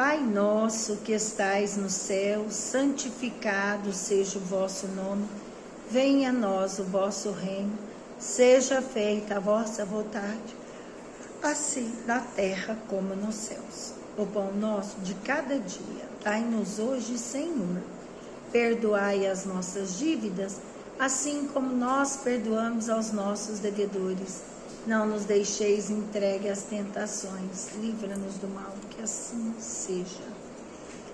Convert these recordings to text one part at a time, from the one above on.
Pai nosso que estais no céu, santificado seja o vosso nome. Venha a nós o vosso reino. Seja feita a vossa vontade, assim na terra como nos céus. O pão nosso de cada dia, dai-nos hoje, Senhor. Perdoai as nossas dívidas, assim como nós perdoamos aos nossos devedores. Não nos deixeis entregue às tentações, livra-nos do mal, que assim seja.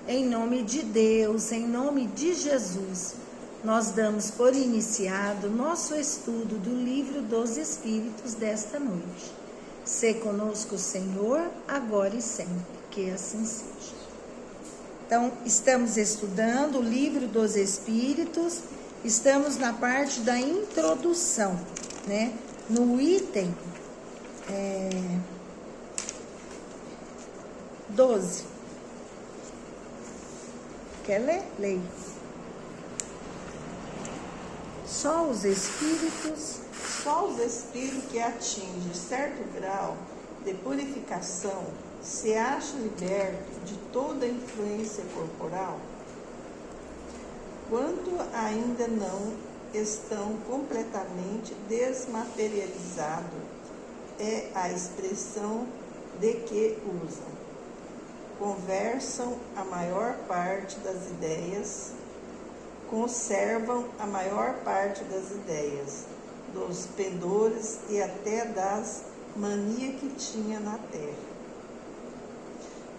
Em nome de Deus, em nome de Jesus, nós damos por iniciado nosso estudo do Livro dos Espíritos desta noite. Sê conosco, Senhor, agora e sempre, que assim seja. Então, estamos estudando o Livro dos Espíritos, estamos na parte da introdução, né? No item 12. Quer ler? Leia. Só os espíritos que atingem certo grau de purificação se acham libertos de toda influência corporal, quando ainda não estão completamente desmaterializados, é a expressão de que usam. Conversam a maior parte das ideias, conservam a maior parte das ideias, dos pendores e até das manias que tinha na terra.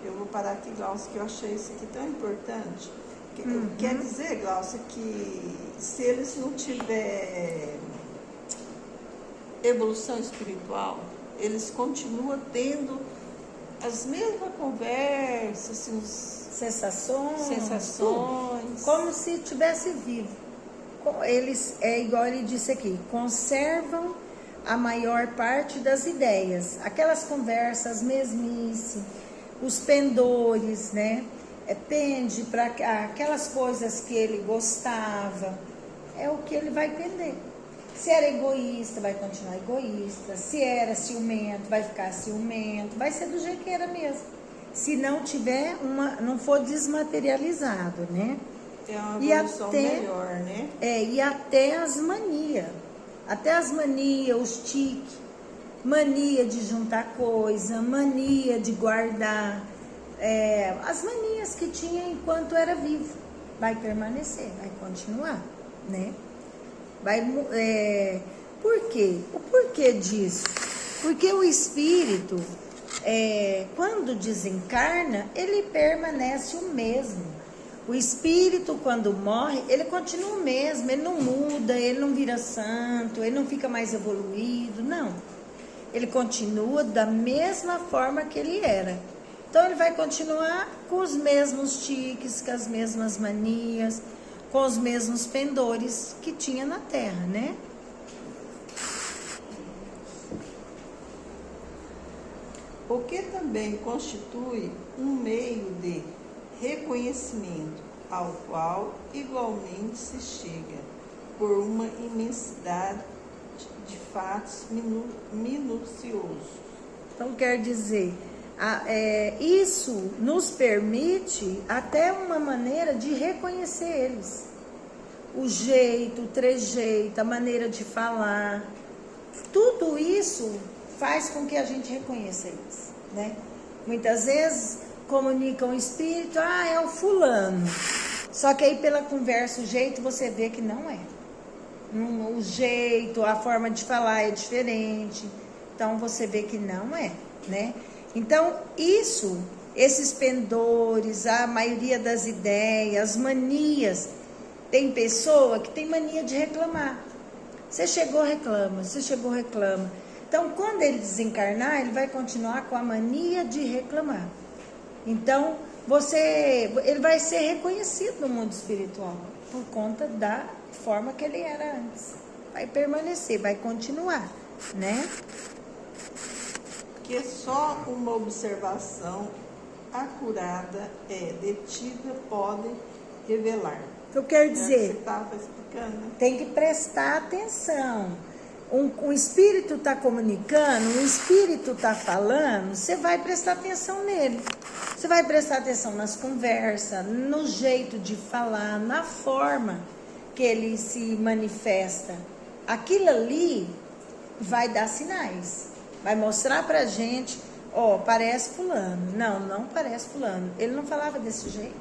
Eu vou parar aqui, Glaucia, que eu achei isso aqui tão importante. Quer dizer, Glaucia, que se eles não tiverem evolução espiritual, eles continuam tendo as mesmas conversas, assim, sensações. Como se estivesse vivo. Eles, igual ele disse aqui, conservam a maior parte das ideias. Aquelas conversas, mesmice, os pendores, né? Pende para aquelas coisas que ele gostava, é o que ele vai pender. Se era egoísta, vai continuar egoísta. Se era ciumento, vai ficar ciumento. Vai ser do jeito que era mesmo. Se não tiver não for desmaterializado, né? Tem uma evolução melhor, né? E até as manias. Até as manias, os tiques. Mania de juntar coisa, mania de guardar. As manias que tinha enquanto era vivo. Vai permanecer, vai continuar, né? Por quê? O porquê disso? Porque o espírito, quando desencarna, ele permanece o mesmo. O espírito, quando morre, ele continua o mesmo, ele não muda, ele não vira santo, ele não fica mais evoluído, não. Ele continua da mesma forma que ele era. Então, ele vai continuar com os mesmos tiques, com as mesmas manias, com os mesmos pendores que tinha na Terra, né? O que também constitui um meio de reconhecimento ao qual igualmente se chega por uma imensidade de fatos minuciosos. Então, quer dizer, isso nos permite até uma maneira de reconhecer eles. O jeito, o trejeito, a maneira de falar, tudo isso faz com que a gente reconheça eles, né? Muitas vezes comunicam o espírito, é o fulano. Só que aí pela conversa, o jeito, você vê que não é. O jeito, a forma de falar é diferente. Então você vê que não é, né? Então esses pendores, a maioria das ideias, manias, tem pessoa que tem mania de reclamar. Você chegou, reclama, você chegou, reclama. Então, quando ele desencarnar, ele vai continuar com a mania de reclamar. Então, ele vai ser reconhecido no mundo espiritual por conta da forma que ele era antes. Vai permanecer, vai continuar, né? Que só uma observação acurada detida pode revelar. Eu quero dizer, você estava explicando. Tem que prestar atenção. Um espírito está comunicando, um espírito está falando, você vai prestar atenção nele. Você vai prestar atenção nas conversas, no jeito de falar, na forma que ele se manifesta. Aquilo ali vai dar sinais, vai mostrar pra gente, ó, parece fulano. Não, não parece fulano. Ele não falava desse jeito.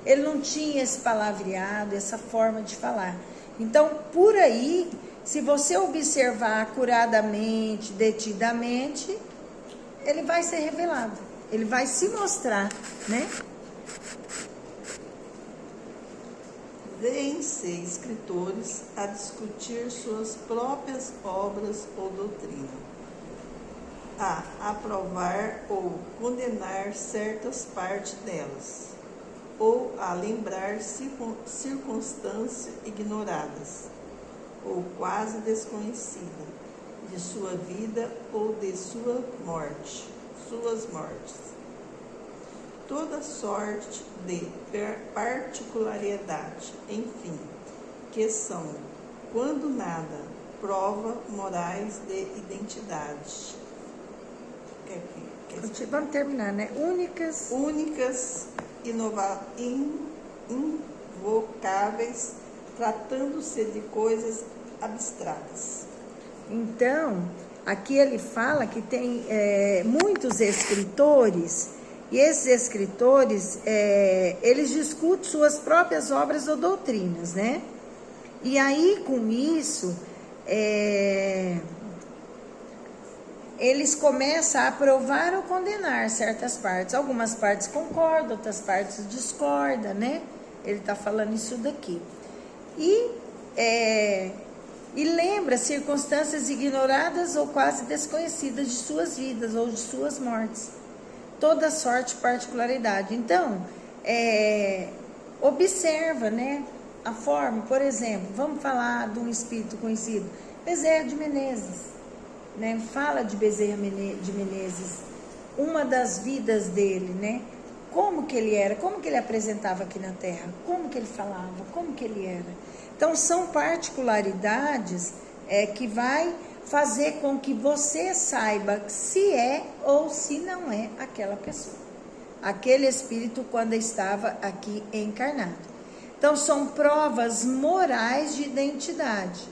Ele não tinha esse palavreado, essa forma de falar. Então, por aí, se você observar acuradamente, detidamente, ele vai ser revelado. Ele vai se mostrar, né? Vêm-se escritores a discutir suas próprias obras ou doutrina, a aprovar ou condenar certas partes delas, ou a lembrar circunstâncias ignoradas, ou quase desconhecidas, de sua vida ou de suas mortes. Toda sorte de particularidade, enfim, que são, quando nada, prova morais de identidade. Vamos terminar, né? Únicas, invocáveis, tratando-se de coisas abstratas. Então, aqui ele fala que tem muitos escritores, e esses escritores, eles discutem suas próprias obras ou doutrinas, né? E aí, com isso, eles começam a aprovar ou condenar certas partes. Algumas partes concordam, outras partes discordam, né? Ele está falando isso daqui. E lembra circunstâncias ignoradas ou quase desconhecidas de suas vidas ou de suas mortes. Toda sorte e particularidade. Então, observa, né, a forma. Por exemplo, vamos falar de um espírito conhecido, Bezerra de Menezes, né? Fala de Bezerra de Menezes, uma das vidas dele, né? Como que ele era, como que ele apresentava aqui na Terra, como que ele falava, como que ele era. Então, são particularidades que vai fazer com que você saiba se é ou se não é aquela pessoa, aquele espírito quando estava aqui encarnado. Então, são provas morais de identidade,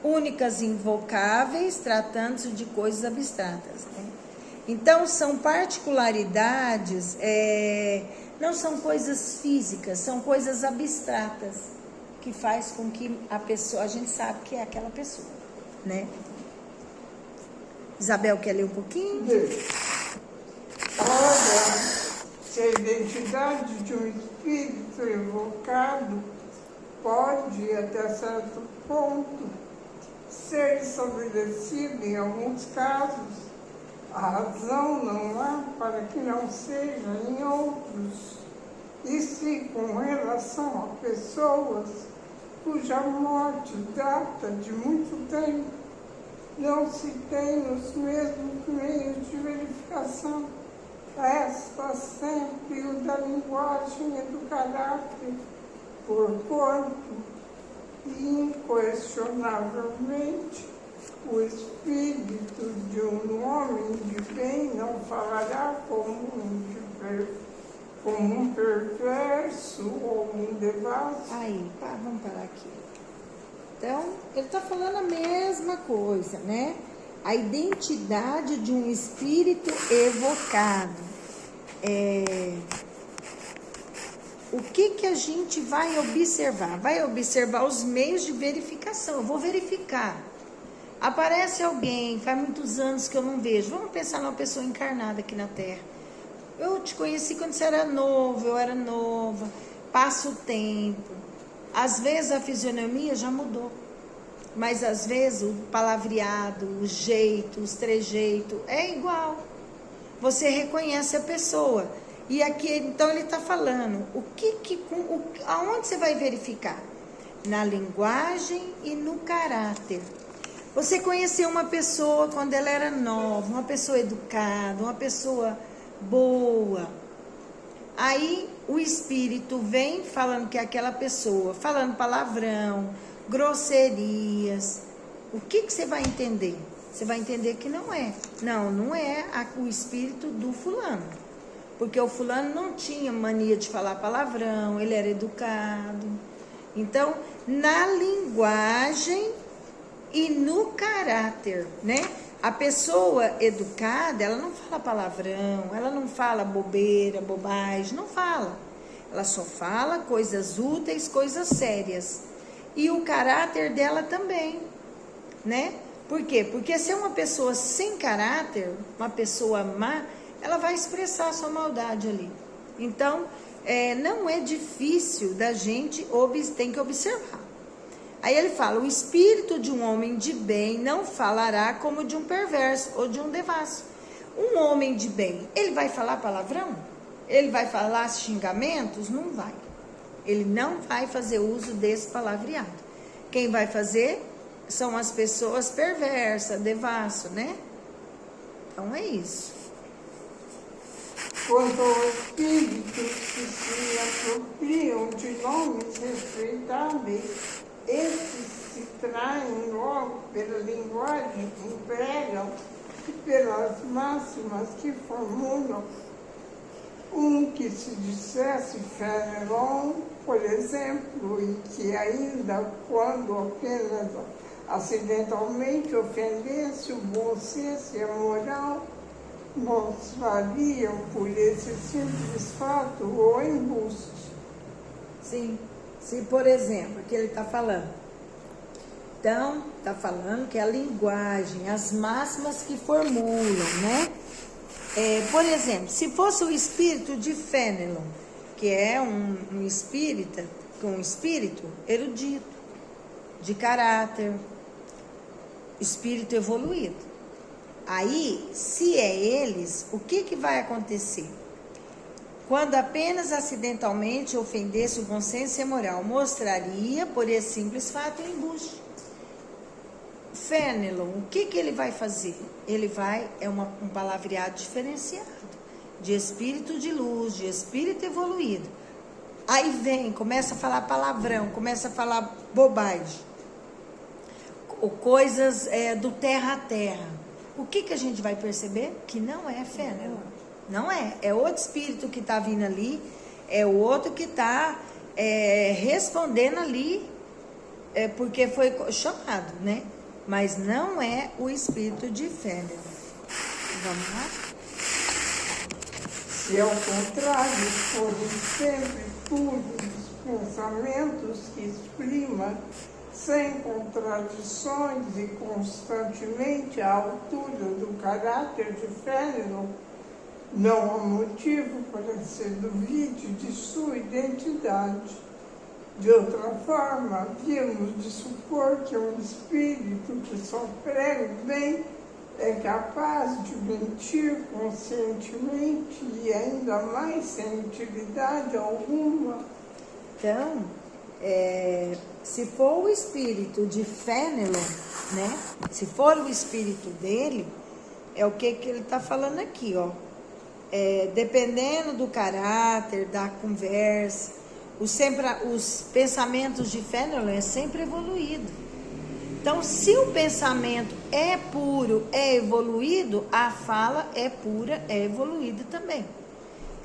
únicas e invocáveis, tratando-se de coisas abstratas, né? Então, são particularidades, não são coisas físicas, são coisas abstratas, que faz com que a gente sabe que é aquela pessoa, né? Isabel, quer ler um pouquinho? Olha, se a identidade de um espírito evocado pode, até certo ponto, ser estabelecida em alguns casos, a razão não há para que não seja em outros, e se com relação a pessoas cuja morte data de muito tempo, não se tem os mesmos meios de verificação. Resta sempre o da linguagem e do caráter, porquanto, inquestionavelmente, o espírito de um homem de bem não falará como um perverso ou um devasso. Aí, vamos parar aqui. Então, ele está falando a mesma coisa, né? A identidade de um espírito evocado. O que a gente vai observar? Vai observar os meios de verificação. Eu vou verificar. Aparece alguém, faz muitos anos que eu não vejo. Vamos pensar numa pessoa encarnada aqui na Terra. Eu te conheci quando você era novo, eu era nova. Passa o tempo. Às vezes a fisionomia já mudou, mas às vezes o palavreado, o jeito, os trejeitos é igual. Você reconhece a pessoa. E aqui, então, ele está falando, aonde você vai verificar? Na linguagem e no caráter. Você conheceu uma pessoa quando ela era nova, uma pessoa educada, uma pessoa boa. Aí o espírito vem falando que é aquela pessoa, falando palavrão, grosserias. O que você vai entender? Você vai entender que não é. Não é o espírito do fulano. Porque o fulano não tinha mania de falar palavrão, ele era educado. Então, na linguagem e no caráter, né? A pessoa educada, ela não fala palavrão, ela não fala bobeira, bobagem, não fala. Ela só fala coisas úteis, coisas sérias. E o caráter dela também, né? Por quê? Porque se é uma pessoa sem caráter, uma pessoa má, ela vai expressar a sua maldade ali. Então, não é difícil da gente, tem que observar. Aí ele fala, o espírito de um homem de bem não falará como de um perverso ou de um devasso. Um homem de bem, ele vai falar palavrão? Ele vai falar xingamentos? Não vai. Ele não vai fazer uso desse palavreado. Quem vai fazer são as pessoas perversas, devasso, né? Então é isso. Quanto aos espíritos que se apropriam de nomes respeitáveis, estes se traem logo pela linguagem que empregam e pelas máximas que formulam. Que se dissesse Fenelon, por exemplo, e que ainda quando apenas acidentalmente ofendesse o bom senso e a moral, mostrariam por esse simples fato o embuste. Sim, se por exemplo, que ele está falando. Então, está falando que a linguagem, as máximas que formulam, né? Por exemplo, se fosse o espírito de Fenelon, que é um espírita, um espírito erudito, de caráter, espírito evoluído. Aí, se é eles, o que vai acontecer? Quando apenas acidentalmente ofendesse o bom senso e a moral, mostraria, por esse simples fato, o embuste. Fenelon, o que ele vai fazer? Ele vai, um palavreado diferenciado, de espírito de luz, de espírito evoluído. Aí começa a falar palavrão, começa a falar bobagem, ou coisas do terra a terra. O que a gente vai perceber? Que não é Fenelon. Não é outro espírito que está vindo ali, é o outro que está respondendo ali, porque foi chamado, né? Mas não é o espírito de Fenelon. Vamos lá? Se ao contrário forem sempre puros os pensamentos que exprima sem contradições e constantemente à altura do caráter de Fenelon, não há motivo para se duvide de sua identidade. De outra forma, havíamos de supor que um espírito que só prega o bem é capaz de mentir conscientemente e ainda mais sem utilidade alguma. Então, se for o espírito de Fenelon, né? Se for o espírito dele, é o que ele está falando aqui, ó. Dependendo do caráter, da conversa, os pensamentos de Fenelon é sempre evoluído. Então, se o pensamento é puro, é evoluído, a fala é pura, é evoluída também.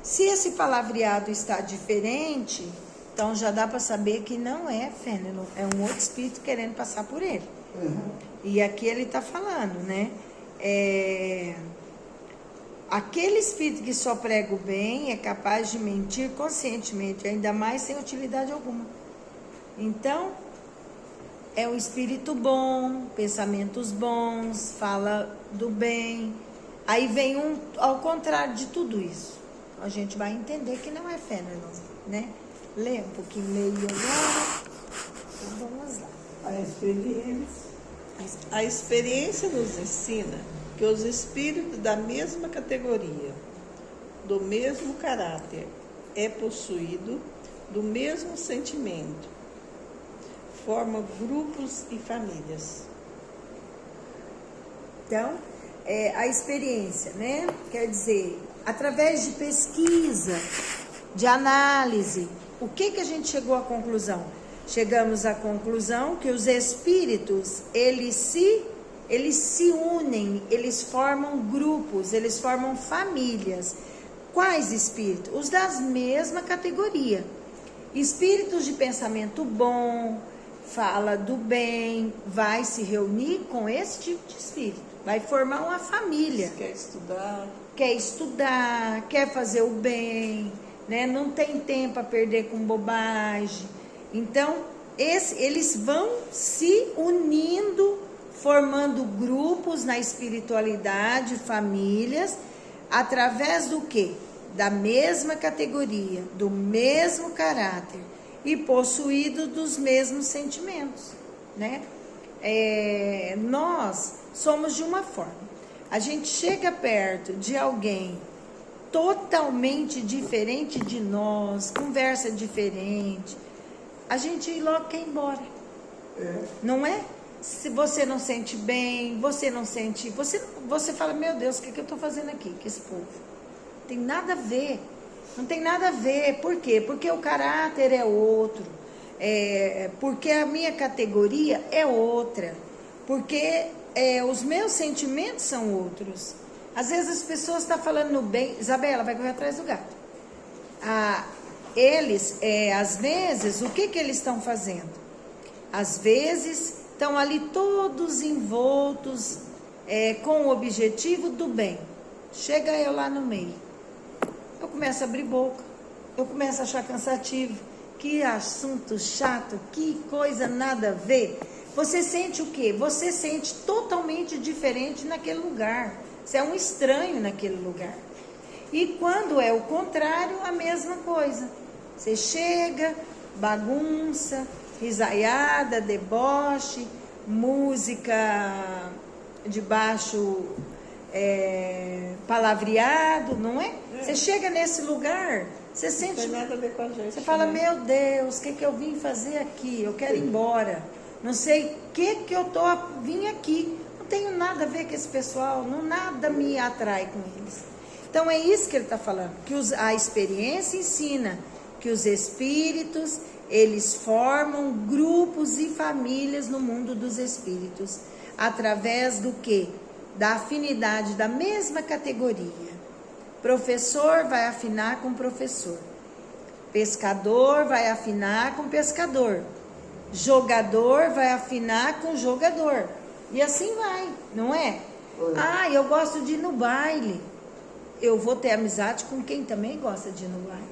Se esse palavreado está diferente, então já dá para saber que não é Fenelon, é um outro espírito querendo passar por ele. Uhum. E aqui ele está falando, né? Aquele espírito que só prega o bem é capaz de mentir conscientemente, ainda mais sem utilidade alguma. Então, é um espírito bom, pensamentos bons, fala do bem. Aí vem ao contrário de tudo isso. A gente vai entender que não é Fenelon, né? Lê um pouquinho, leio agora. Então, vamos lá. A experiência nos ensina que os espíritos da mesma categoria, do mesmo caráter, é possuído do mesmo sentimento, formam grupos e famílias. Então, a experiência, né? Quer dizer, através de pesquisa, de análise, o que a gente chegou à conclusão? Chegamos à conclusão que os espíritos, eles se unem, eles formam grupos, eles formam famílias. Quais espíritos? Os das mesma categoria. Espíritos de pensamento bom, fala do bem, vai se reunir com esse tipo de espírito. Vai formar uma família. Quer estudar, quer fazer o bem, né? Não tem tempo a perder com bobagem. Então, eles vão se unindo, formando grupos na espiritualidade, famílias, através do quê? Da mesma categoria, do mesmo caráter e possuído dos mesmos sentimentos, né? Nós somos de uma forma. A gente chega perto de alguém totalmente diferente de nós, conversa diferente, a gente logo quer ir embora. Não é? Se você não sente bem, você não sente... Você fala, meu Deus, o que eu estou fazendo aqui com esse povo? Não tem nada a ver. Não tem nada a ver. Por quê? Porque o caráter é outro. Porque a minha categoria é outra. Porque os meus sentimentos são outros. Às vezes as pessoas estão falando no bem... Isabela, vai correr atrás do gato. Eles, às vezes, o que eles estão fazendo? Às vezes, estão ali todos envoltos com o objetivo do bem. Chega eu lá no meio. Eu começo a abrir boca. Eu começo a achar cansativo. Que assunto chato, que coisa nada a ver. Você sente o quê? Você sente totalmente diferente naquele lugar. Você é um estranho naquele lugar. E quando é o contrário, a mesma coisa. Você chega, bagunça, risaiada, deboche, música de baixo palavreado, não é? Você chega nesse lugar, você sente... Não tem nada a ver com a gente. Você fala, meu Deus, o que eu vim fazer aqui? Eu quero ir embora. Não sei o que eu vim aqui. Não tenho nada a ver com esse pessoal, nada me atrai com eles. Então é isso que ele está falando, que a experiência ensina que os espíritos, eles formam grupos e famílias no mundo dos espíritos, através do quê? Da afinidade da mesma categoria. Professor vai afinar com professor, pescador vai afinar com pescador, jogador vai afinar com jogador, e assim vai, não é? Eu gosto de ir no baile. Eu vou ter amizade com quem também gosta de ir no baile,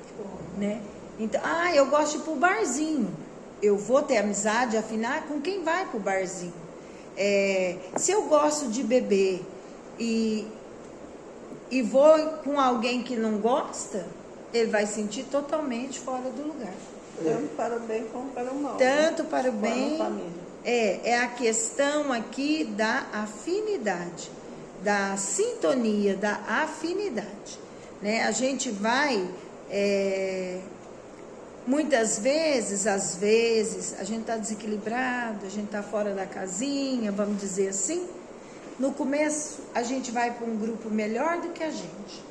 né? Então, eu gosto de ir pro barzinho. Eu vou ter amizade, afinar com quem vai pro barzinho. Se eu gosto de beber e vou com alguém que não gosta, ele vai sentir totalmente fora do lugar. Tanto para o bem como para o mal. Tanto para o bem. Família. É a questão aqui da afinidade, da sintonia, da afinidade, né? A gente vai, muitas vezes, às vezes, a gente está desequilibrado, a gente está fora da casinha, vamos dizer assim. No começo, a gente vai para um grupo melhor do que a gente.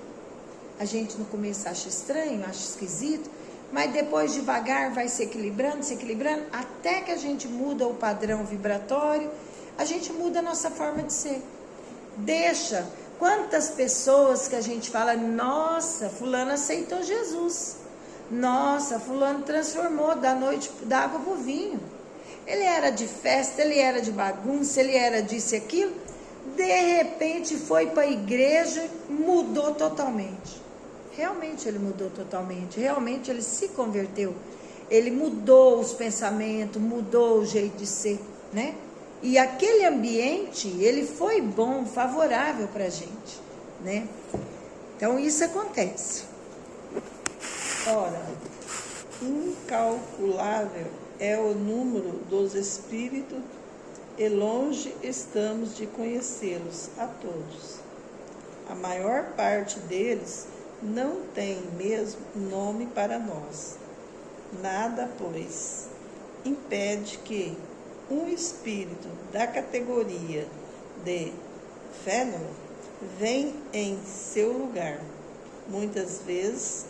A gente no começo acha estranho, acha esquisito, mas depois devagar vai se equilibrando, até que a gente muda o padrão vibratório, a gente muda a nossa forma de ser. Deixa, quantas pessoas que a gente fala, nossa, fulano aceitou Jesus, nossa, fulano transformou da água para o vinho, ele era de festa, ele era de bagunça, ele era disso e aquilo, de repente foi para a igreja, mudou totalmente. Realmente ele mudou totalmente, realmente ele se converteu, ele mudou os pensamentos, mudou o jeito de ser, né? E aquele ambiente, ele foi bom, favorável para a gente, né? Então isso acontece. Ora, incalculável é o número dos espíritos e longe estamos de conhecê-los a todos. A maior parte deles não tem mesmo nome para nós. Nada, pois, impede que um espírito da categoria de fenômeno venha em seu lugar, muitas vezes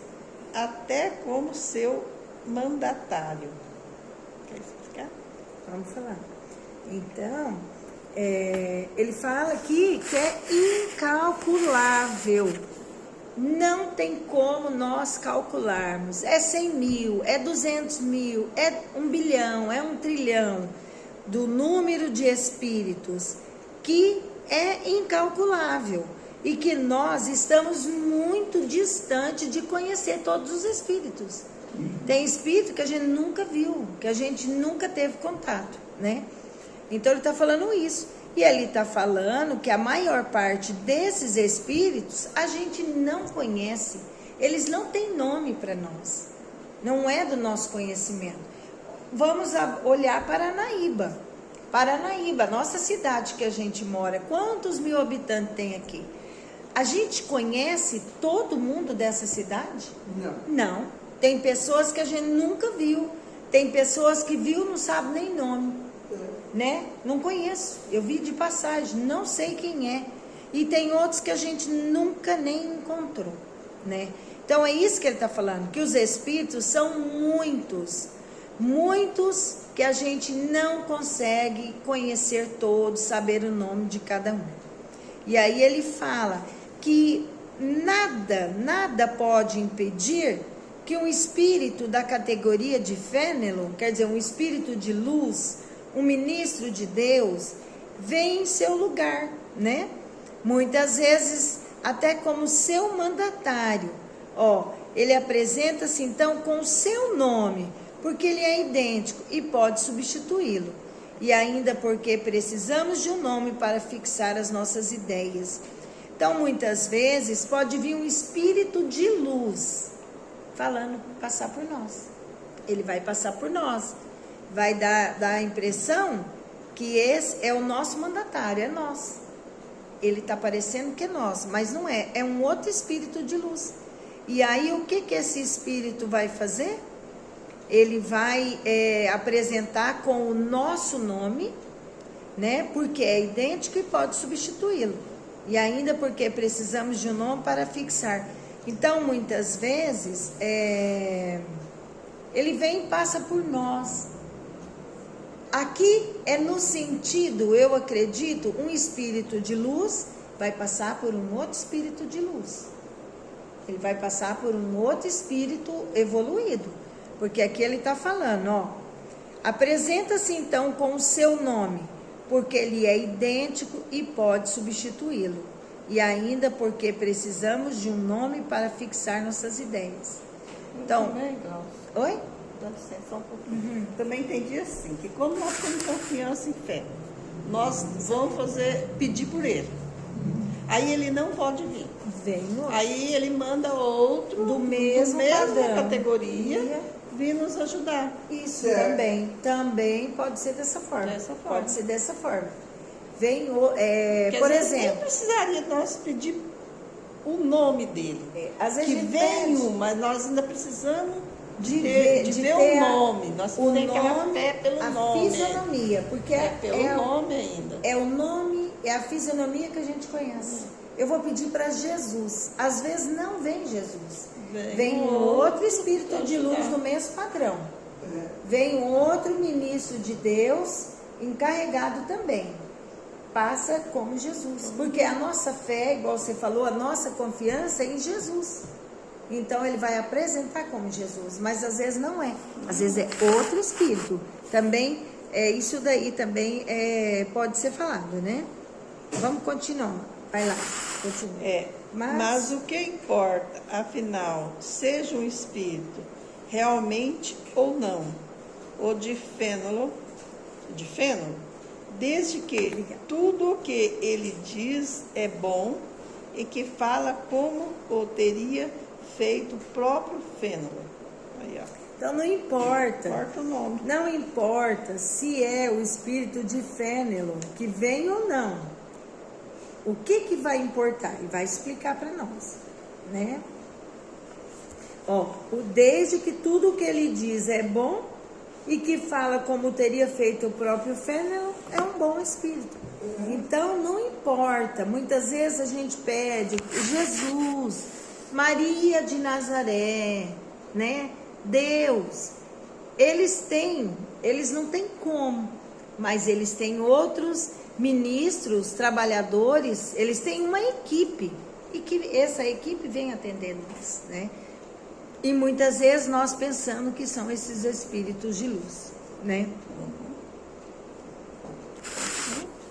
até como seu mandatário. Quer explicar? Vamos falar. Então, ele fala aqui que é incalculável. Não tem como nós calcularmos. É 100 mil, é 200 mil, é 1 bilhão, é 1 trilhão do número de espíritos que é incalculável e que nós estamos muito distante de conhecer todos os espíritos. Tem espírito que a gente nunca viu, que a gente nunca teve contato, né? Então ele está falando isso. E ele está falando que a maior parte desses espíritos a gente não conhece. Eles não têm nome para nós. Não é do nosso conhecimento. Vamos olhar Paranaíba. Paranaíba, nossa cidade que a gente mora. Quantos mil habitantes tem aqui? A gente conhece todo mundo dessa cidade? Não. Não. Tem pessoas que a gente nunca viu. Tem pessoas que viu, não sabe nem nome. Né? Não conheço, eu vi de passagem, não sei quem é. E tem outros que a gente nunca nem encontrou, né? Então é isso que ele está falando, que os espíritos são muitos, muitos que a gente não consegue conhecer todos, saber o nome de cada um. E aí ele fala que nada pode impedir que um espírito da categoria de Fênelon, quer dizer, um espírito de luz, um ministro de Deus, vem em seu lugar, né? Muitas vezes até como seu mandatário. Ele apresenta-se então com o seu nome, porque ele é idêntico e pode substituí-lo. E ainda porque precisamos de um nome para fixar as nossas ideias. Então, muitas vezes pode vir um espírito de luz falando, passar por nós. Ele vai passar por nós. Vai dar a impressão que esse é o nosso mandatário, é nós. Ele está parecendo que é nós, mas não é. É um outro espírito de luz. E aí o que esse espírito vai fazer? Ele vai apresentar com o nosso nome, né? Porque é idêntico e pode substituí-lo. E ainda porque precisamos de um nome para fixar. Então, muitas vezes, ele vem e passa por nós. Aqui é no sentido, eu acredito, um espírito de luz vai passar por um outro espírito de luz. Ele vai passar por um outro espírito evoluído. Porque aqui ele está falando, apresenta-se então com o seu nome, porque ele é idêntico e pode substituí-lo. E ainda porque precisamos de um nome para fixar nossas ideias. Então, também, oi? Dá licença só um pouquinho. Também entendi assim, que quando nós temos confiança em fé, nós vamos pedir por ele. Aí ele não pode vir. Vem outro. Aí ele manda outro do mesmo padrão, categoria vir nos ajudar. Isso também pode ser dessa forma. Pode ser dessa forma. Vem, por exemplo, nem precisaria nós pedir o nome dele. Às vezes que vem mas nós ainda precisamos de ver o nome. Nós temos aquela fé pelo nome. A fisionomia, porque pelo nome ainda. É o nome, é a fisionomia que a gente conhece. Eu vou pedir para Jesus. Às vezes não vem Jesus. Vem um outro espírito de luz no mesmo padrão. Vem um outro ministro de Deus encarregado também. Passa como Jesus. Porque a nossa fé, igual você falou, a nossa confiança é em Jesus. Então ele vai apresentar como Jesus, mas às vezes não é. Às vezes é outro espírito. Também, isso daí também pode ser falado, né? Vamos continuar. Vai lá, continua. Mas o que importa, afinal, seja um espírito realmente ou não, ou de fênelon, desde que tudo o que ele diz é bom e que fala como o teria feito o próprio Fênelon. Aí, então não importa. Não importa o nome. Não importa se é o espírito de Fênelon que vem ou não. O que vai importar? Ele vai explicar para nós, né? Desde que tudo o que ele diz é bom e que fala como teria feito o próprio Fênelon, é um bom espírito. Então não importa. Muitas vezes a gente pede Jesus, Maria de Nazaré, né? Deus. Eles não têm como, mas eles têm outros ministros, trabalhadores, eles têm uma equipe e que essa equipe vem atender nós, né? E muitas vezes nós pensamos que são esses espíritos de luz, né?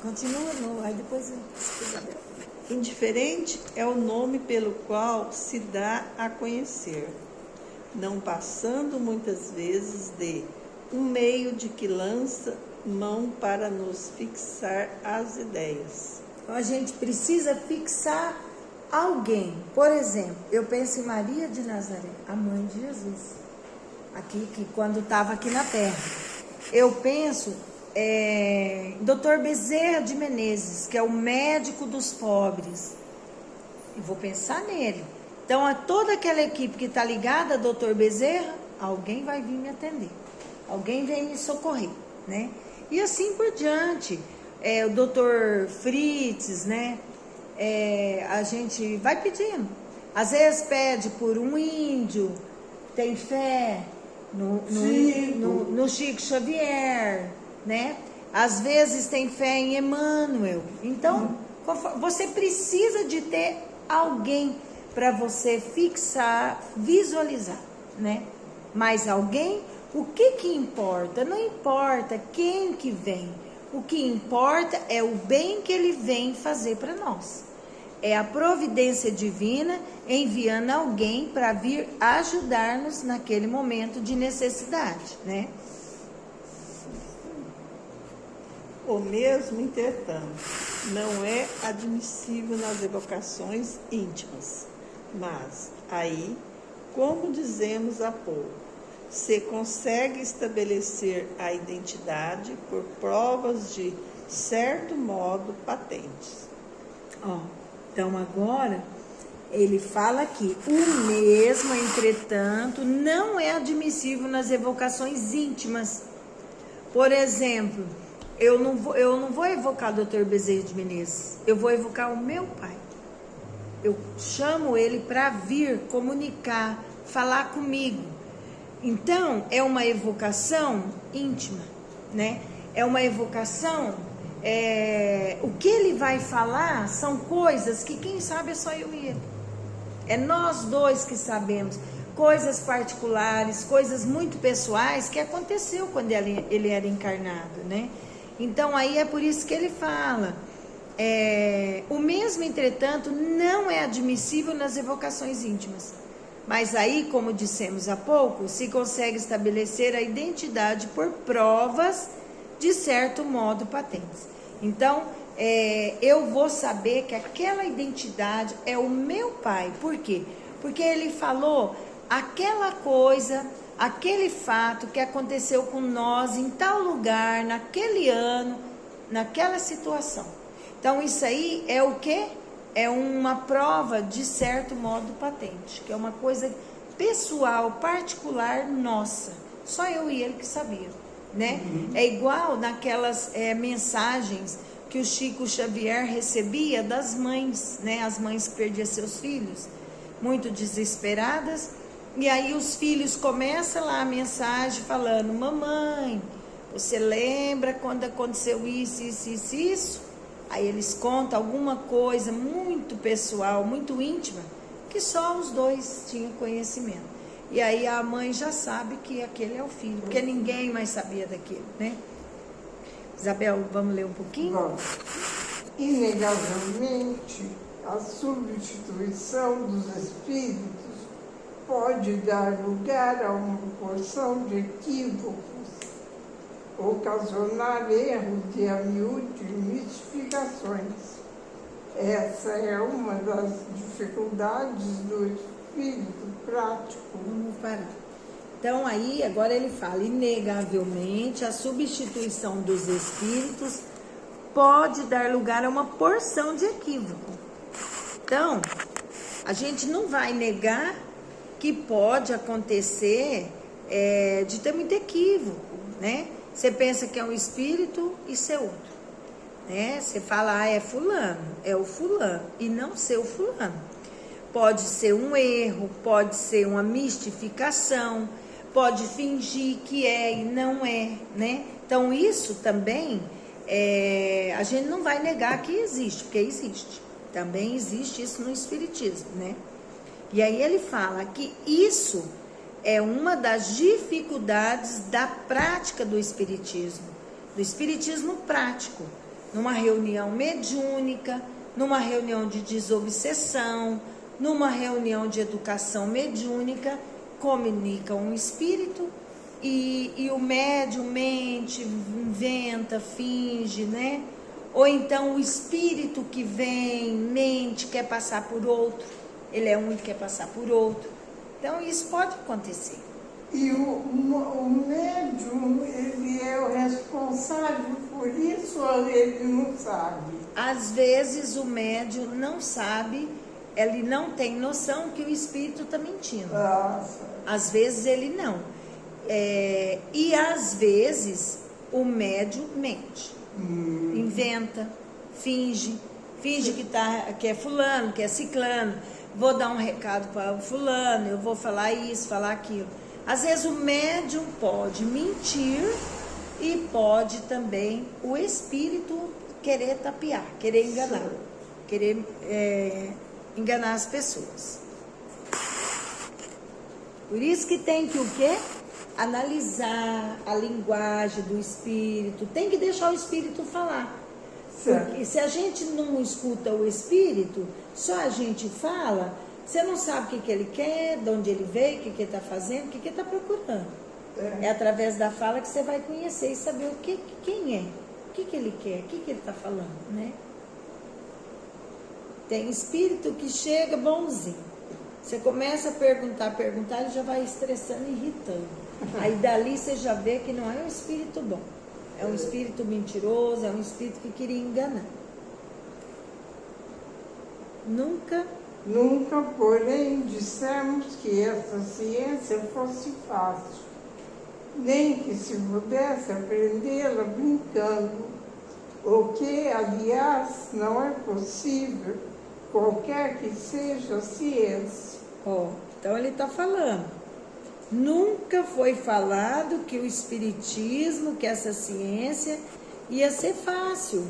Continua, não, aí depois Isabel. Indiferente é o nome pelo qual se dá a conhecer, não passando muitas vezes de um meio de que lança mão para nos fixar as ideias. Então a gente precisa fixar alguém. Por exemplo, eu penso em Maria de Nazaré, a mãe de Jesus, aqui que quando estava aqui na Terra. Eu penso Dr. Bezerra de Menezes, que é o médico dos pobres. E vou pensar nele. Então, a toda aquela equipe que está ligada a Dr. Bezerra, alguém vai vir me atender. Alguém vem me socorrer, né? E assim por diante. O Dr. Fritz, né? A gente vai pedindo. Às vezes pede por um índio, tem fé no Chico Xavier, né? Às vezes tem fé em Emmanuel. Então, você precisa de ter alguém para você fixar, visualizar, né? Mas alguém, o que importa? Não importa quem que vem. O que importa é o bem que ele vem fazer para nós. É a providência divina enviando alguém para vir ajudar-nos naquele momento de necessidade, né? O mesmo, entretanto, não é admissível nas evocações íntimas, mas aí, como dizemos há pouco, se consegue estabelecer a identidade por provas de certo modo patentes. Então agora ele fala aqui, o mesmo, entretanto, não é admissível nas evocações íntimas. Por exemplo, eu não vou evocar o Dr. Bezerra de Menezes, eu vou evocar o meu pai. Eu chamo ele para vir comunicar, falar comigo. Então, é uma evocação íntima, né? É uma evocação, o que ele vai falar são coisas que quem sabe é só eu e ele. É nós dois que sabemos. Coisas particulares, coisas muito pessoais que aconteceu quando ele era encarnado, né? Então, aí é por isso que ele fala, o mesmo, entretanto, não é admissível nas evocações íntimas. Mas aí, como dissemos há pouco, se consegue estabelecer a identidade por provas, de certo modo, patentes. Então, eu vou saber que aquela identidade é o meu pai. Por quê? Porque ele falou aquela coisa, aquele fato que aconteceu com nós em tal lugar, naquele ano, naquela situação. Então, isso aí é o quê? É uma prova de certo modo patente, que é uma coisa pessoal, particular, nossa. Só eu e ele que sabia, né? É igual naquelas mensagens que o Chico Xavier recebia das mães, né? As mães que perdiam seus filhos, muito desesperadas. E aí os filhos começam lá a mensagem falando, mamãe, você lembra quando aconteceu isso, isso, isso, isso? Aí eles contam alguma coisa muito pessoal, muito íntima, que só os dois tinham conhecimento. E aí a mãe já sabe que aquele é o filho, porque ninguém mais sabia daquilo, né? Isabel, vamos ler um pouquinho? Vamos. Inegavelmente, a substituição dos espíritos pode dar lugar a uma porção de equívocos, ocasionar erros de amiúde e mistificações. Essa é uma das dificuldades do espírito prático. Vamos parar. Então aí, agora ele fala, inegavelmente, a substituição dos espíritos pode dar lugar a uma porção de equívoco. Então, a gente não vai negar que pode acontecer de ter muito equívoco, né? Você pensa que é um espírito e ser outro, né? Você fala, é fulano, é o fulano, e não ser o fulano. Pode ser um erro, pode ser uma mistificação, pode fingir que é e não é, né? Então, isso também, a gente não vai negar que existe, porque existe, Também existe isso no espiritismo, né? E aí ele fala que isso é uma das dificuldades da prática do espiritismo prático, numa reunião mediúnica, numa reunião de desobsessão, numa reunião de educação mediúnica, comunica um espírito e o médium mente, inventa, finge, né? Ou então o espírito que vem, mente, quer passar por outro, ele é um e quer passar por outro. Então isso pode acontecer. E o médium, ele é o responsável por isso ou ele não sabe? Às vezes o médium não sabe, ele não tem noção que o espírito está mentindo. Nossa. Às vezes ele não. E às vezes o médium mente, inventa, finge que é fulano, que é ciclano, vou dar um recado para o fulano, eu vou falar isso, falar aquilo. Às vezes o médium pode mentir e pode também o espírito querer tapear, querer enganar, querer enganar as pessoas. Por isso que tem que o quê? Analisar a linguagem do espírito, tem que deixar o espírito falar. Porque se a gente não escuta o espírito, só a gente fala, você não sabe o que ele quer, de onde ele veio, o que ele está fazendo, o que ele está procurando. É através da fala que você vai conhecer e saber quem é, o que ele quer, o que ele está falando, né? Tem espírito que chega bonzinho. Você começa a perguntar, ele já vai estressando e irritando. Aí dali você já vê que não é um espírito bom. É um espírito mentiroso, é um espírito que queria enganar. Nunca, porém, dissemos que essa ciência fosse fácil, nem que se pudesse aprendê-la brincando, o que, aliás, não é possível, qualquer que seja a ciência. Então ele está falando. Nunca foi falado que o espiritismo, que essa ciência ia ser fácil.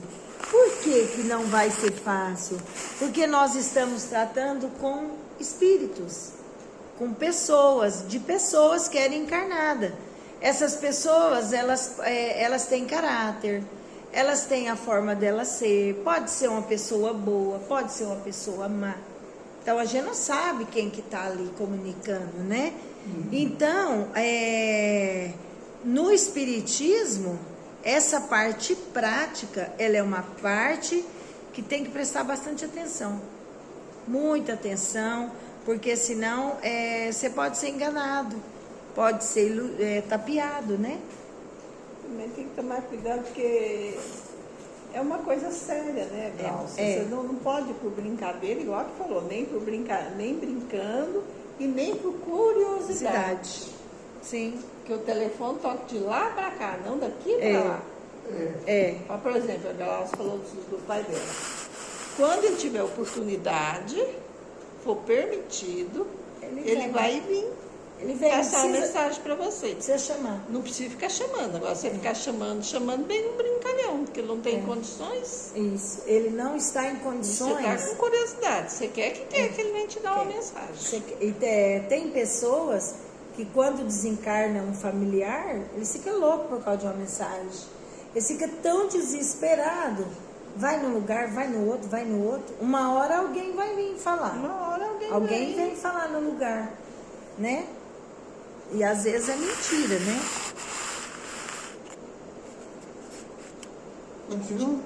Por que não vai ser fácil? Porque nós estamos tratando com espíritos, com pessoas, de pessoas que eram encarnadas. Essas pessoas, elas têm caráter, elas têm a forma delas ser. Pode ser uma pessoa boa, pode ser uma pessoa má. Então a gente não sabe quem que está ali comunicando, né? Então, no espiritismo, essa parte prática, ela é uma parte que tem que prestar bastante atenção. Muita atenção, porque senão você pode ser enganado, pode ser tapeado, né? Também tem que tomar cuidado, porque é uma coisa séria, né, Glaucia? Você não pode ir por brincadeira, igual que falou, nem brincando e nem por curiosidade. Sim. Que o telefone toca de lá para cá, não daqui para lá. Por exemplo, a Glaucia falou do pai dela. Quando ele tiver oportunidade, for permitido, ele vai vir. Ele vem passar uma mensagem para você. Precisa chamar. Não precisa ficar chamando. Agora, você ficar chamando bem um brincalhão, porque ele não tem condições. Isso. Ele não está em condições. Você está com curiosidade. Você quer que ele venha te dar uma mensagem. Tem pessoas que quando desencarna um familiar, eles ficam loucos por causa de uma mensagem. Eles ficam tão desesperados. Vai num lugar, vai no outro, vai no outro. Uma hora alguém vai vir falar. Uma hora alguém vem falar no lugar, né? E às vezes é mentira, né? Continua?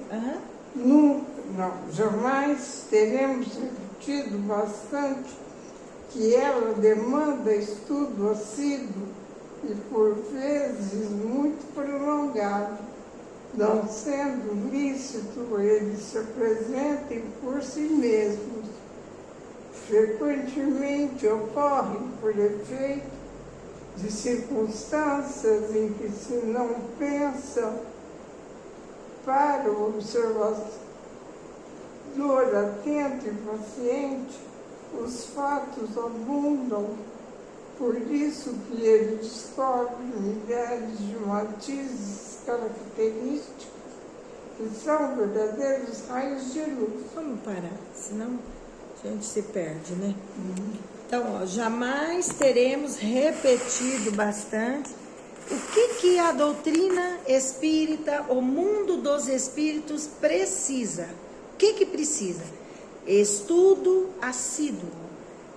Uhum. Não, jamais teremos repetido bastante que ela demanda estudo assíduo e por vezes muito prolongado, não sendo lícito eles se apresentem por si mesmos. Frequentemente ocorrem por efeito de circunstâncias em que se não pensa. Para o observador atento e paciente, os fatos abundam, por isso que ele descobre milhares de matizes característicos que são verdadeiros raios de luz. Vamos parar, senão a gente se perde, né? Então, ó, jamais teremos repetido bastante o que a doutrina espírita, o mundo dos espíritos precisa. O que precisa? Estudo assíduo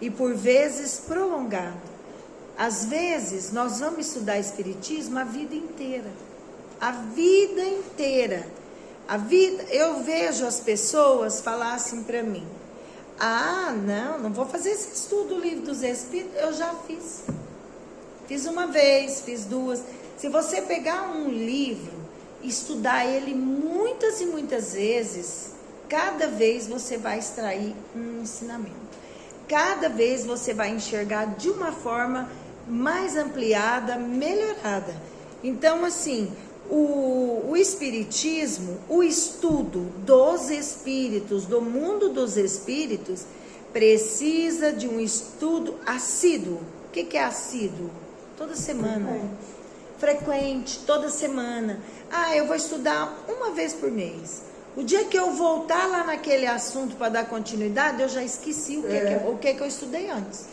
e por vezes prolongado. Às vezes, nós vamos estudar espiritismo a vida inteira. A vida inteira. Eu vejo as pessoas falar assim para mim: ah, não vou fazer esse estudo do Livro dos Espíritos. Eu já fiz. Fiz uma vez, fiz duas. Se você pegar um livro, estudar ele muitas e muitas vezes, cada vez você vai extrair um ensinamento. Cada vez você vai enxergar de uma forma mais ampliada, melhorada. Então, assim, o espiritismo, o estudo dos espíritos, do mundo dos espíritos, precisa de um estudo assíduo. O que é assíduo? Toda semana. Frequente, toda semana. Ah, eu vou estudar uma vez por mês. O dia que eu voltar lá naquele assunto para dar continuidade, eu já esqueci o que eu estudei antes.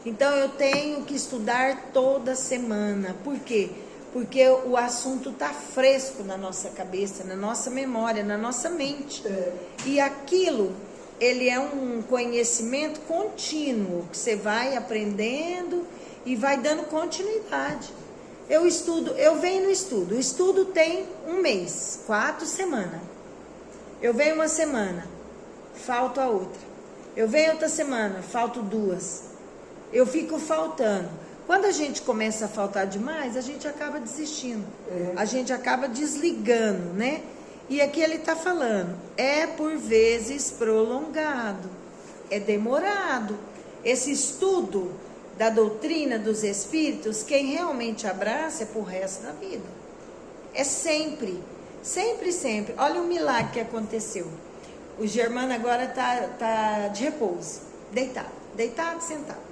Então, eu tenho que estudar toda semana. Por quê? Porque o assunto está fresco na nossa cabeça, na nossa memória, na nossa mente. E aquilo, ele é um conhecimento contínuo, que você vai aprendendo e vai dando continuidade. Eu venho no estudo. O estudo tem um mês, 4 semanas. Eu venho uma semana, falto a outra. Eu venho outra semana, falto 2. Eu fico faltando. Quando a gente começa a faltar demais, a gente acaba desistindo. A gente acaba desligando, né? E aqui ele está falando, é por vezes prolongado, é demorado. Esse estudo da doutrina dos espíritos, quem realmente abraça é pro resto da vida. É sempre, sempre, sempre. Olha o milagre que aconteceu. O Germano agora tá de repouso, deitado, sentado.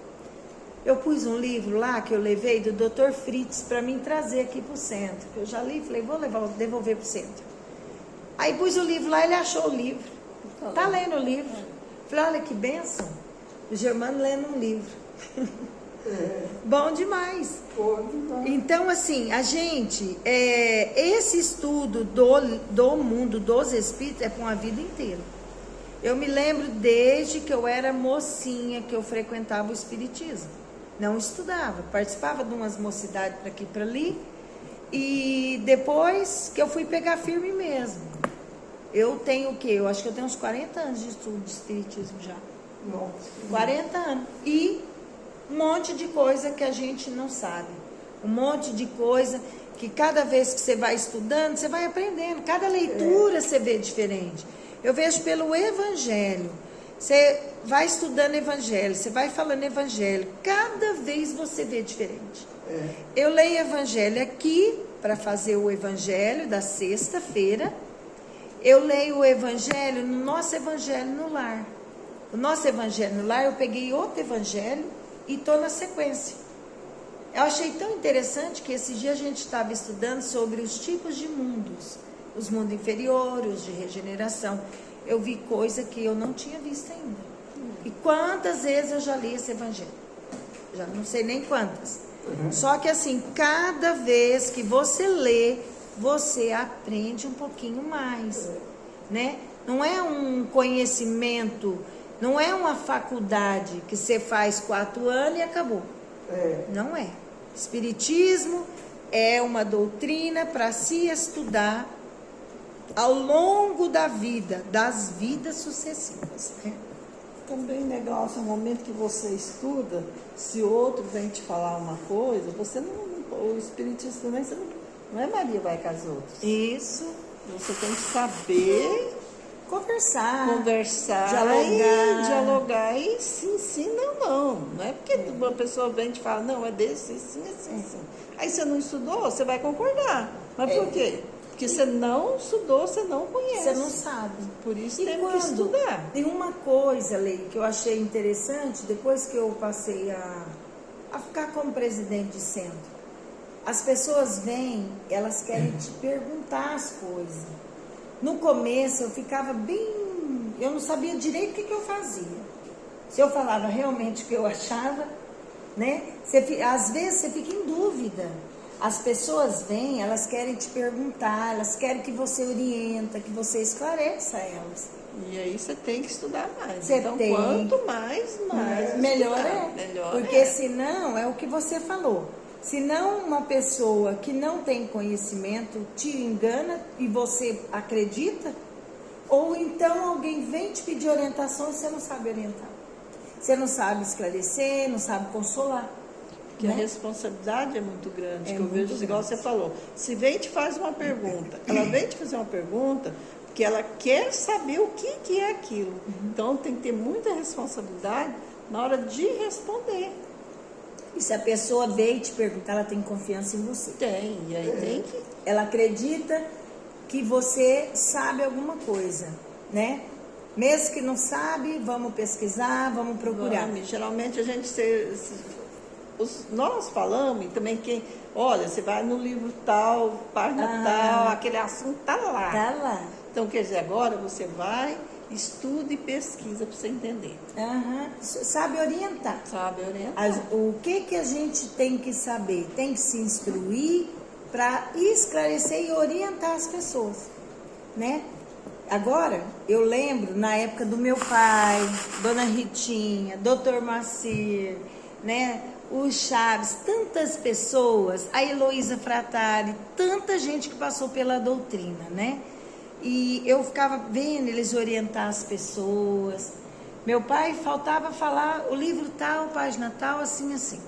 Eu pus um livro lá que eu levei do Dr. Fritz para mim trazer aqui pro centro. Eu já li, falei, vou devolver pro centro. Aí pus o livro lá, ele achou o livro. Tá lendo o livro. Falei, olha que bênção. O Germano lendo um livro. Bom demais. Então, assim, a gente, esse estudo do mundo dos espíritos é para uma vida inteira. Eu me lembro desde que eu era mocinha que eu frequentava o espiritismo. Não estudava, participava de umas mocidades para aqui e para ali. E depois que eu fui pegar firme mesmo. Eu tenho o quê? Eu acho que eu tenho uns 40 anos de estudo de espiritismo já. Nossa. 40 anos. E um monte de coisa que a gente não sabe. Um monte de coisa que cada vez que você vai estudando, você vai aprendendo. Cada leitura você vê diferente. Eu vejo pelo Evangelho. Você vai estudando Evangelho, você vai falando Evangelho. Cada vez você vê diferente. Eu leio Evangelho aqui para fazer o Evangelho da sexta-feira. Eu leio o Evangelho no nosso Evangelho no lar. O nosso Evangelho no lar, eu peguei outro Evangelho e estou na sequência. Eu achei tão interessante que esse dia a gente estava estudando sobre os tipos de mundos. Os mundos inferiores, os de regeneração. Eu vi coisa que eu não tinha visto ainda. E quantas vezes eu já li esse Evangelho? Já não sei nem quantas. Só que assim, cada vez que você lê, você aprende um pouquinho mais, né? Não é um conhecimento, não é uma faculdade que você faz 4 anos e acabou. Não é. Espiritismo é uma doutrina para se estudar ao longo da vida, das vidas sucessivas. Também legal, esse momento que você estuda, se outro vem te falar uma coisa, você não, o espiritismo também, você não é Maria vai com as outras. Isso. Você tem que saber Conversar, dialogar e se ensina ou não. Não é porque uma pessoa vem e te fala, não, é desse, assim, assim, assim. Aí você não estudou, você vai concordar. Mas por quê? Porque você não estudou, você não conhece. Você não sabe. Por isso tem que estudar. Tem uma coisa, Lei, que eu achei interessante, depois que eu passei a ficar como presidente de centro. As pessoas vêm, elas querem te perguntar as coisas. No começo eu ficava eu não sabia direito o que eu fazia. Se eu falava realmente o que eu achava, né? Às vezes você fica em dúvida. As pessoas vêm, elas querem te perguntar, elas querem que você orienta, que você esclareça elas. E aí você tem que estudar mais. Você então, tem. quanto mais melhor estudar, é. melhor Porque é. senão, é o que você falou. Senão uma pessoa que não tem conhecimento te engana e você acredita, ou então alguém vem te pedir orientação e você não sabe orientar. Você não sabe esclarecer, não sabe consolar. Porque a responsabilidade é muito grande, É que eu vejo, muito igual grande. você falou. Se vem te faz uma pergunta, ela vem te fazer uma pergunta porque ela quer saber o que é aquilo. Então tem que ter muita responsabilidade na hora de responder. E se a pessoa veio e te perguntar, ela tem confiança em você. Tem, e aí tem que... Ela acredita que você sabe alguma coisa, né? Mesmo que não sabe, vamos pesquisar, vamos procurar. Geralmente a gente... nós falamos, e também quem... Olha, você vai no livro tal, página tal, aquele assunto tá lá. Tá lá. Então, quer dizer, agora você vai, estuda e pesquisa para você entender. Sabe orientar. Sabe orientar. O que a gente tem que saber? Tem que se instruir para esclarecer e orientar as pessoas, né? Agora, eu lembro, na época do meu pai, Dona Ritinha, Dr. Macir, né? O Chaves, tantas pessoas, a Heloísa Fratari, tanta gente que passou pela doutrina, né? E eu ficava vendo eles orientar as pessoas. Meu pai faltava falar o livro tal, página tal, assim, assim.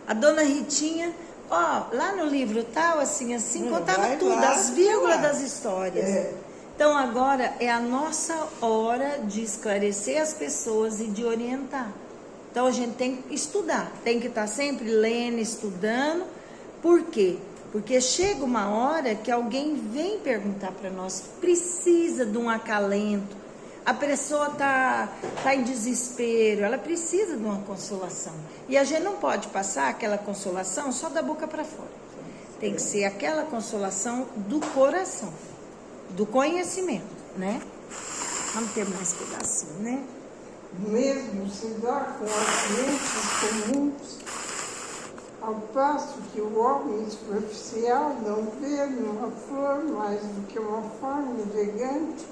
A Dona Ritinha, lá no livro tal, assim, assim, contava tudo, as vírgulas das histórias. Então agora é a nossa hora de esclarecer as pessoas e de orientar. Então a gente tem que estudar, tem que estar sempre lendo, estudando. Por quê? Porque chega uma hora que alguém vem perguntar para nós, precisa de um acalento, a pessoa tá em desespero, ela precisa de uma consolação. E a gente não pode passar aquela consolação só da boca para fora. Tem que ser aquela consolação do coração, do conhecimento, né? Vamos ter mais pedacinho, né? Mesmo se dá com acidentes comuns, ao passo que o homem superficial não vê numa flor mais do que uma forma elegante,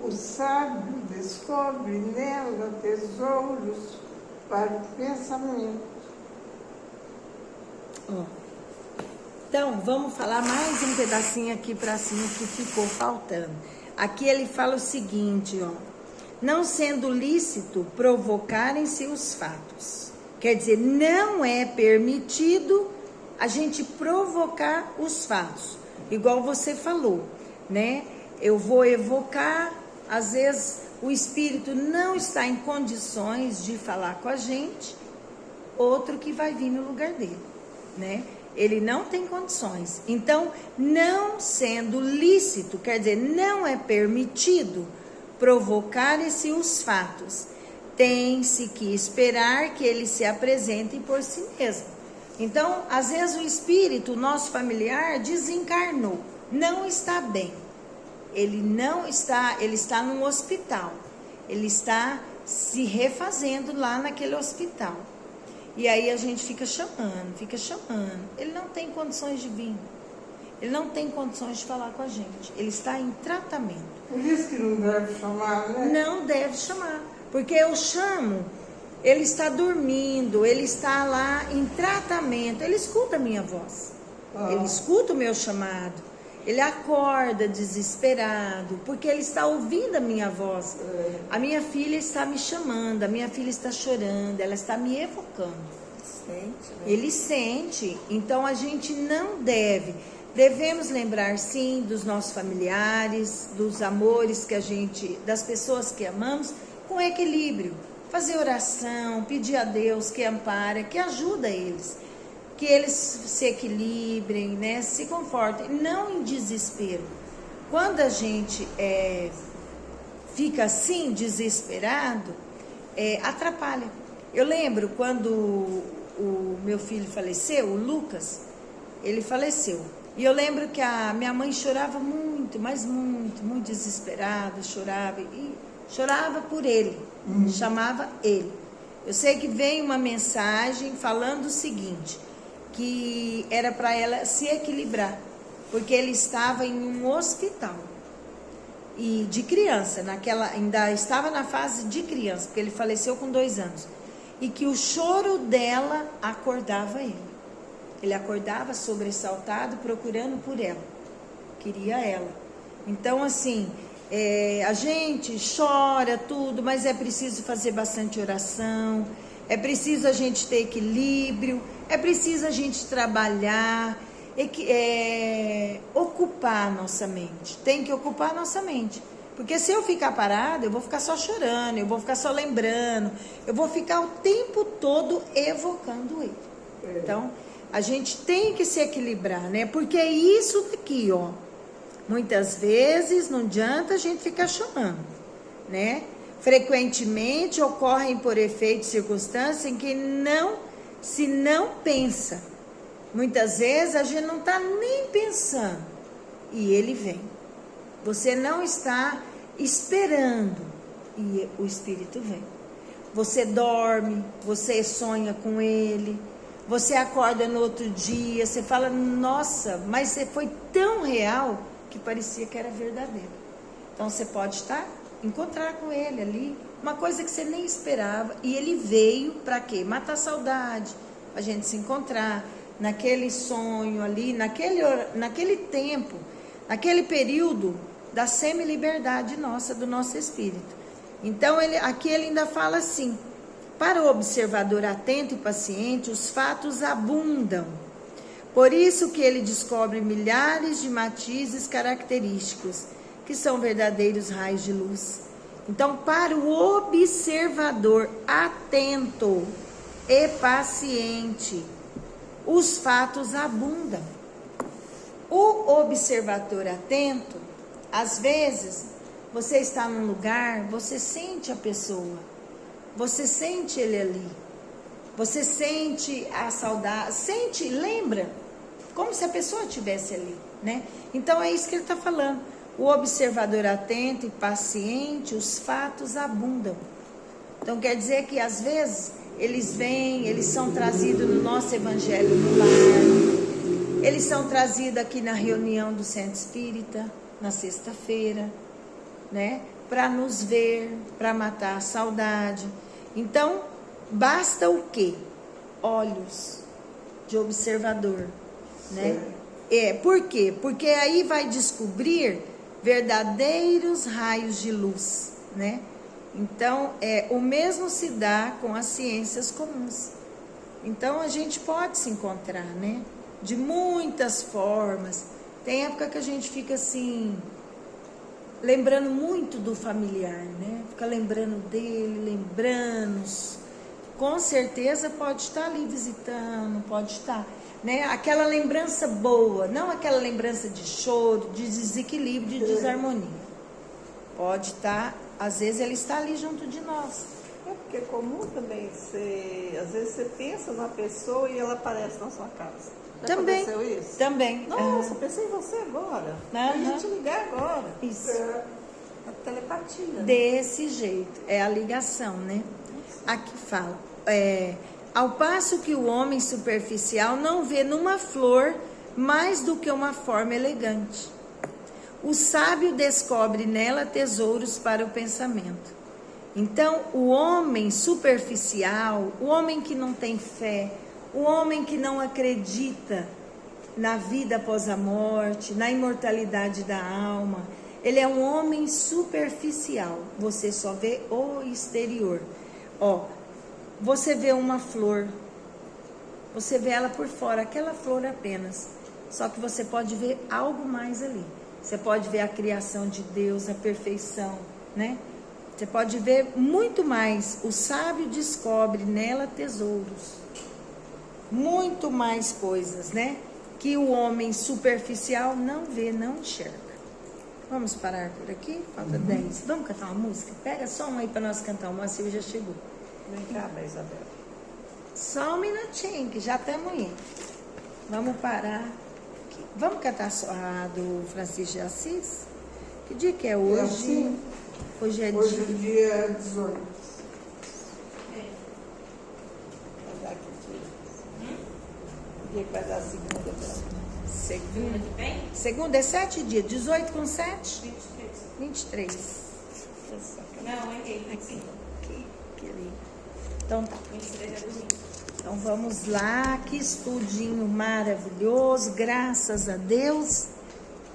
o sábio descobre nela tesouros para o pensamento. Então, vamos falar mais um pedacinho aqui para cima que ficou faltando. Aqui ele fala o seguinte, não sendo lícito provocarem-se os fatos. Quer dizer, não é permitido a gente provocar os fatos. Igual você falou, né? Eu vou evocar, às vezes o espírito não está em condições de falar com a gente, outro que vai vir no lugar dele, né? Ele não tem condições. Então, não sendo lícito, quer dizer, não é permitido provocar-se os fatos. Tem-se que esperar que eles se apresentem por si mesmo. Então, às vezes o espírito, nosso familiar, desencarnou, não está bem. Ele está num hospital. Ele está se refazendo lá naquele hospital. E aí a gente fica chamando. Ele não tem condições de vir. Ele não tem condições de falar com a gente. Ele está em tratamento. Por isso que não deve chamar, né? Não deve chamar. Porque eu chamo, ele está dormindo, ele está lá em tratamento, ele escuta a minha voz, ele escuta o meu chamado, ele acorda desesperado, porque ele está ouvindo a minha voz. A minha filha está me chamando, a minha filha está chorando, ela está me evocando. Sente, né? Ele sente, então a gente não devemos lembrar sim dos nossos familiares, dos amores que das pessoas que amamos, com equilíbrio, fazer oração, pedir a Deus que ampare, que ajuda eles, que eles se equilibrem, né, se confortem, não em desespero. Quando a gente fica assim, desesperado, atrapalha. Eu lembro quando o meu filho faleceu, o Lucas, ele faleceu. E eu lembro que a minha mãe chorava muito, mas muito, muito desesperada, chorava e chorava por ele, chamava ele. Eu sei que veio uma mensagem falando o seguinte, que era para ela se equilibrar, porque ele estava em um hospital e de criança, ainda estava na fase de criança, porque ele faleceu com 2 anos, e que o choro dela acordava ele. Ele acordava sobressaltado, procurando por ela, queria ela. Então, assim, a gente chora tudo, mas é preciso fazer bastante oração, é preciso a gente ter equilíbrio, é preciso a gente trabalhar, ocupar a nossa mente. Tem que ocupar a nossa mente. Porque se eu ficar parada, eu vou ficar só chorando, eu vou ficar só lembrando, eu vou ficar o tempo todo evocando ele. Então, a gente tem que se equilibrar, né? Porque é isso daqui, ó. Muitas vezes não adianta a gente ficar chorando, né? Frequentemente ocorrem por efeito de circunstâncias em que se não pensa. Muitas vezes a gente não está nem pensando e ele vem. Você não está esperando e o Espírito vem. Você dorme, você sonha com ele, você acorda no outro dia, você fala, nossa, mas você foi tão real que parecia que era verdadeiro. Então você pode encontrar com ele ali, uma coisa que você nem esperava, e ele veio para quê? Matar a saudade, a gente se encontrar naquele sonho ali, naquele tempo, naquele período da semi-liberdade nossa, do nosso espírito. Então, aqui ele ainda fala assim, para o observador atento e paciente, os fatos abundam. Por isso que ele descobre milhares de matizes característicos, que são verdadeiros raios de luz. Então, para o observador atento e paciente, os fatos abundam. O observador atento, às vezes, você está num lugar, você sente a pessoa, você sente ele ali, você sente a saudade, lembra, como se a pessoa estivesse ali, né? Então é isso que ele está falando. O observador atento e paciente, os fatos abundam. Então quer dizer que às vezes eles vêm, eles são trazidos no nosso evangelho no lar, eles são trazidos aqui na reunião do Centro Espírita, na sexta-feira, né? Para nos ver, para matar a saudade. Então, basta o quê? Olhos de observador, né? Por quê? Porque aí vai descobrir verdadeiros raios de luz, né? Então, o mesmo se dá com as ciências comuns. Então, a gente pode se encontrar, né? De muitas formas. Tem época que a gente fica assim, lembrando muito do familiar, né? Fica lembrando dele, lembrando. Com certeza pode estar ali visitando, pode estar, né? Aquela lembrança boa, não aquela lembrança de choro, de desequilíbrio, de desarmonia. Pode estar, às vezes ele está ali junto de nós. É porque é comum também às vezes você pensa numa pessoa e ela aparece na sua casa. Já Também, aconteceu isso? também. Nossa, pensei em você agora. Eu ia te ligar agora. Isso. A telepatia. Né? Desse jeito, é a ligação, né? Aqui fala, ao passo que o homem superficial não vê numa flor mais do que uma forma elegante. O sábio descobre nela tesouros para o pensamento. Então, o homem superficial, o homem que não tem fé, o homem que não acredita na vida após a morte, na imortalidade da alma, ele é um homem superficial. Você só vê o exterior. Você vê uma flor, você vê ela por fora, aquela flor apenas. Só que você pode ver algo mais ali. Você pode ver a criação de Deus, a perfeição, né? Você pode ver muito mais. O sábio descobre nela tesouros. Muito mais coisas, né? Que o homem superficial não vê, não enxerga. Vamos parar por aqui? Falta 10. Vamos cantar uma música? Pega só um aí para nós cantar. O Moacir já chegou. Vem cá, Isabel. Só um minutinho, que já estamos indo. Vamos parar. aqui. Vamos cantar a do Francisco de Assis? Que dia que é hoje? assim? Hoje é Hoje é dia... dia 18. Vai dar que dia? Que dia que vai dar a segunda? Segunda. que vem? Segunda é 7 dias. 18 com 7? 23. 23. Não, errei. Aqui. Que lindo. Então tá. 23 é domingo. Então vamos lá. Que estudinho maravilhoso. Graças a Deus.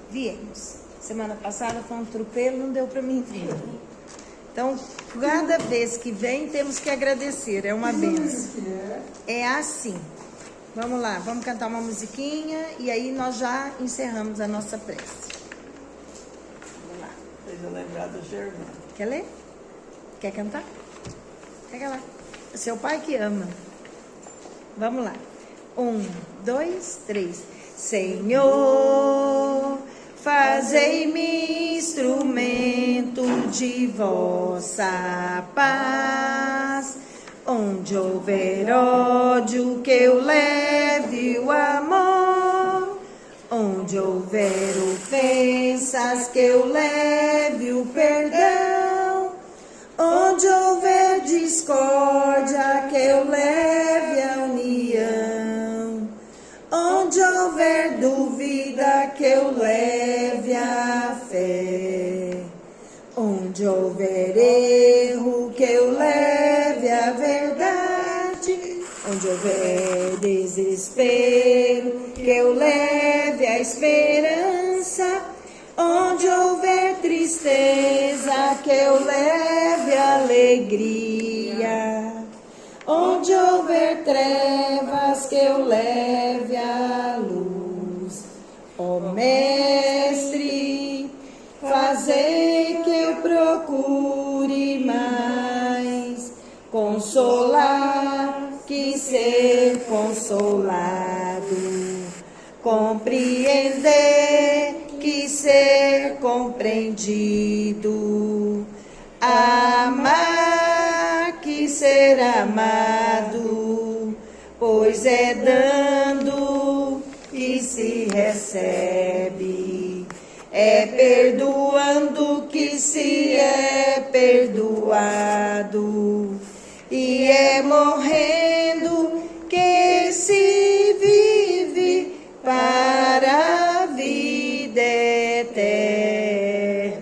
Viemos. Semana passada foi um atropelo, não deu para mim vir. Então, cada vez que vem, temos que agradecer. É uma bênção. É assim. Vamos lá, vamos cantar uma musiquinha e aí nós já encerramos a nossa prece. Vamos lá. Fez eu lembrar do Germano. Quer ler? Quer cantar? Pega lá. É seu pai que ama. Vamos lá. 1, 2, 3. Senhor, fazei-me instrumento de vossa paz. Onde houver ódio, que eu leve o amor. Onde houver ofensas, que eu leve o perdão. Onde houver discórdia, que eu leve a união. Onde houver dúvida, que eu leve a fé. Onde houver erro, que eu leve a verdade. Onde houver desespero, que eu leve a esperança. Onde houver tristeza, que eu leve a alegria. Onde houver trevas, que eu leve a luz. Ó Mestre, fazei que eu procure mais consolar que ser consolado, compreender que ser compreendido, amar que ser amado, pois é dando que se recebe, é perdoando que se é perdoado, e é morrendo que se vive para a vida eterna.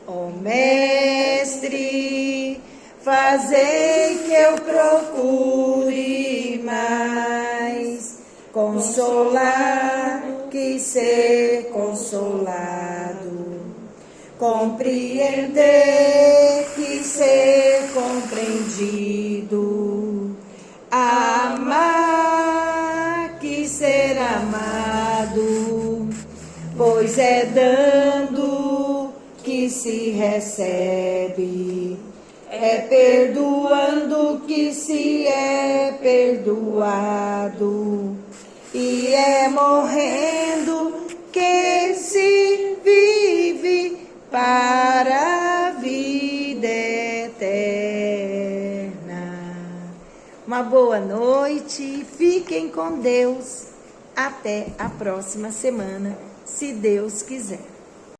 Ó Mestre, fazei que eu procure mais consolar que ser consolado, compreender que ser compreendido, amar que ser amado, pois é dando que se recebe, é perdoando que se é perdoado, e é morrendo que se vive para a vida eterna. Uma boa noite, fiquem com Deus. Até a próxima semana, se Deus quiser.